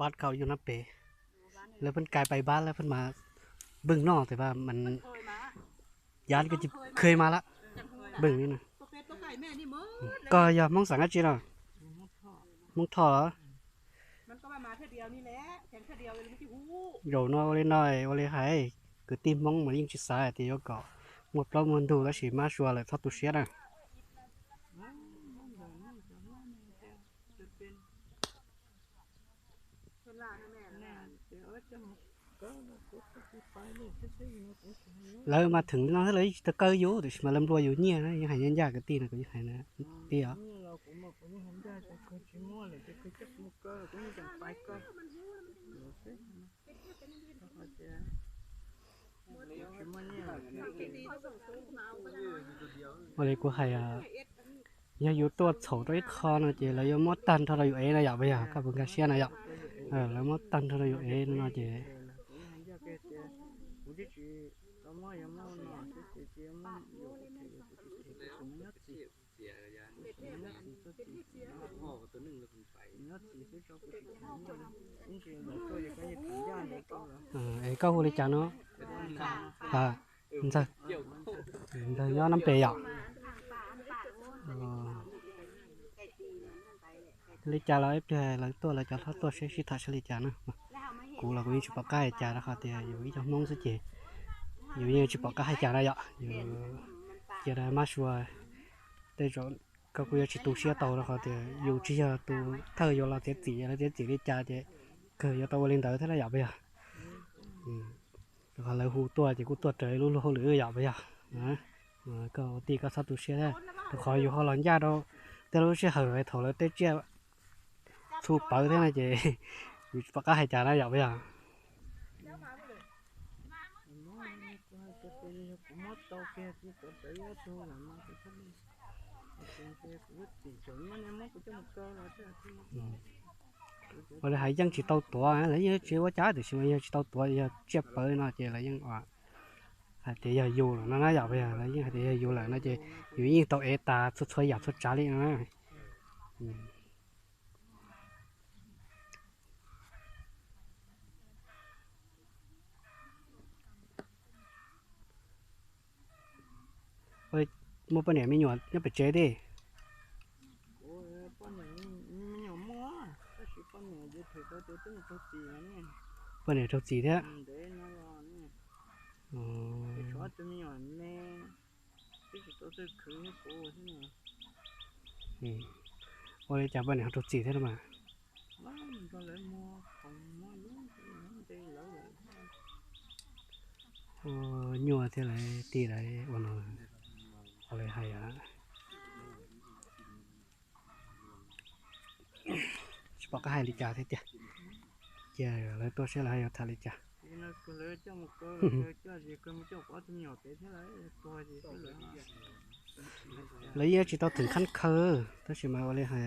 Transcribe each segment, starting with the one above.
อดเขาอยู่น้ำเปแล้วเพิ่นกลายไปบ้านแล้วเพิ่นมาเบิ่งนอกแต่ว่ามันยานก็จะเคยมาละเบิ่งนี่นะก็อย่ามองสังกัดจีเนาะมองท่อมันก็มาแค่เดียวนี่แหละแค่เดียวเลยไม่ใช่หูโยนเอาเลยหน่อยเอาเลยให้cứ tìm mong màยิ่งชิดซ้ายthì có cọ một lâu muốn đủ là chỉ mà xua lại thoát tu sét à lỡ mà thừng nó lấy tơ cơ vô thì mà làm đuôi vô nhia nó những hành nhân gia cái tin này cũng hành nè tì à ở đây có hay à nhà yếu tố xấu tới kho nó chỉ là yếu mót tan thôi là yếu ấy là yếu bây giờ các bạn cái xe này yếu là mót tan thôi là yếu ấy nó chỉ ấy câu đi chả nó à sao giờ do năm bể à lấy chả là ép là tôi là chả thoát tôi sẽ thật sẽ lấy chả nữa cũ là cũng chụp bạc cái chả đó họ thìอยู่trong mong sẽ chỉอยู่như chụp bạc cái chả này ạอยู่chả này mà xua đây rồi các cô chỉ tu sửa tàu đó họ thìอยู่chỉ là tu thơ vô là thế chỉ đi chả thì cứ vô tàu lên tới thế là giả bây giờ họ lấy hú tua chỉ có tua trời luôn luôn lửa giả bây giờ có tí có sao tu sửa đấy họอยู่họ làm ra đâuแต่รู้เชื่อเหรอถอดแล้วเตะเจี๊ยบทูเปิดเท่านั้นเจ๊อยู่ปากกาให้จ่าได้หยาบไปอย่างวันนี้หายยังchỉ tàu tuaแล้วยังchỉว่าจ้าแต่ยังchỉ tàu tuaยังเจี๊ยบเปิดน่ะเจ๊แล้วยังว่าแต่ยังอยู่แล้วน่าหยาบไปอย่างแล้วยังแต่ยังอยู่แล้วน่าเจ๊อยู่ยิ่งตาวเอตาสุดท้ายหยาบสุดจ้าเลยนะเฮ้ยมัวปะเนี่ยไม่หยวนยังไปเจ๊ดิปะเนี่ยทุกสีแท้อ๋อโอ้ยจับปะเนี่ยทุกสีแท้หรือเปล่าโอ้หยัวเท่าไรตีไรวันนั้นอะไรให้อ่ะสปอกก็ให้ลิจ่าเท่เจ้าเจ้าแล้วตัวเชื่ออะไรเอาทาลิจ่าแล้วยังจะต้องถึงขั้นเคอถ้าใช่ไหมว่าเลยให้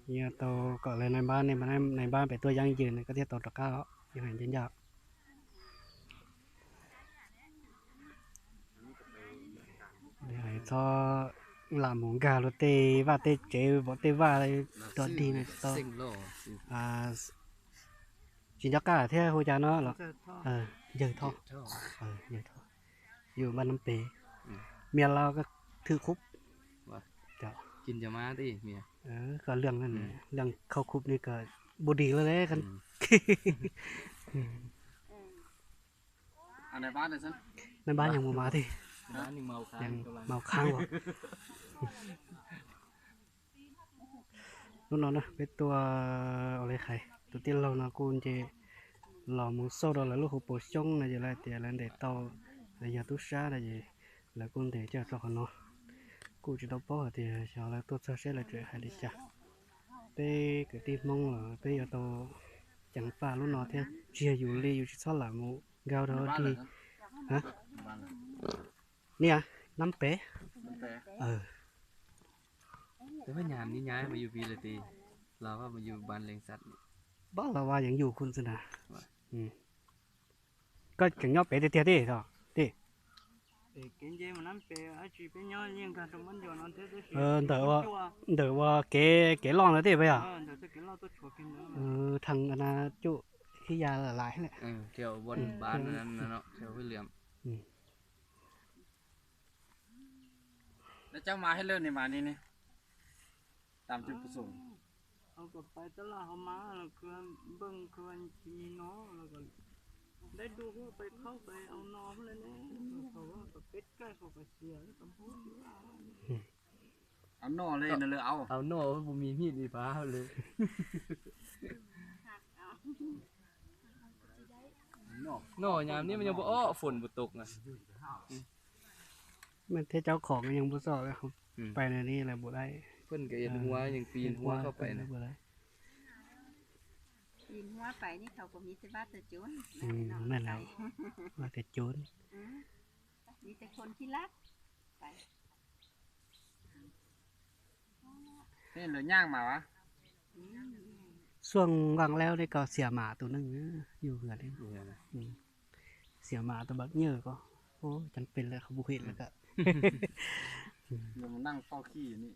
เนี่ยตัวก็เลยในบ้านเนี่ยมันในบ้านเป็นตัวยังยืนก็ที่ตัวตะก้ายังเห็นยันยากเนี่ยcho làm món gà rồi tê và tê chế bỏ tê và nàyตัวดีnày to chỉ cho cả thế hồi cha nó là giờ thôi giờ thôiอยู่บ้านน้ำเปเมียเราก็ถือคุบกินจะมาดิเมียก็เรื่องนั้นเรื่องเข้าคุบนี่ก็บุดีแล้วเลยกันในบ้านเลยสิในบ้านยังมาที่ยังเมาค้างยังเมาค้างวะนู่นนะเป็นตัวอะไรไข่ตัวที่เรานะกูจะหล่อมือโซ่เราแล้วลูกหัวช่องนะจะอะไรแต่อะไรเด็ดโตอะไรยาตุซ่าอะไรแล้วกูจะจะตัวเขาเนาะกูจะต้องป้อที่ชาวแล้วตัวเชื่ออะไรจะให้ดิจ้ะไปcái tim mong làไปgiờ tao chẳng phải lúc nào thế chiaอยู่เลยอยู่ที่ซ้อนหลังมูเกาเราดีฮะเนี่ยน้ำเป๊ะแต่ว่ายามนี้ย้ายมาอยู่ปีละตีเราว่ามาอยู่บ้านเลี้ยงสัตว์บ้านเราว่ายังอยู่คุณสินะก็ถึงยอดเป๊ะเตี้ยดิต่อดิ kiến chế mà nắm về ở chỉ bên nhau nhưng cả trong vấn đề nó thế thế đỡว่าเก๋ลองแล้วดิไปอ่ะ rồi thế cái lo tôi chùa kinh nữa ทางอันน่ะจุขี้ยาหลายๆแหละ theo bồn bán nó theo cái liềm แล้วเจ้ามาให้เลิกในมานี่นี่ตามจุดประสงค์ เอาก็ไปตลาดเขามาแล้วคือเบิ่งคือที่มีน้อแล้วก็ได้ดูเขาไปเข้าไปเอาน้อเลยเนี่ยเขาว่าก็เป็ดใกล้เขาก็เสียแล้วก็พูด เอาหน่อเลยนั่นเลยเอา เอาโน่ผมมีมีดดีฟ้าเลย หน่อ โน่ยามนี้มันยังบ่อ้อฝนบ่ตกนะ มันเทเจ้าของก็ยังบ่ซอกเลยครับไปในนี้แหละบ่ได้ เพิ่นก็เห็นหัวยังปีนหัวเข้าไปนะ บ่ได้ ปีนหัวไปนี่เขาก็มีแต่บ้านแต่โจร นั่นแหละว่าแต่โจร มีแต่คนที่รักไป นี่เหลือย่างมาวะ ช่วงว่างแล้วได้ก็เสียหมาตัวนึงอยู่เหือนนี่ เนี่ยนะ เสียหมาตัวบักเยอะก็โอ้จันเป็นแล้วเขาบ่เห็นแล้วก็ เดี๋ยวมันนั่งเฝ้าขี้อยู่นี่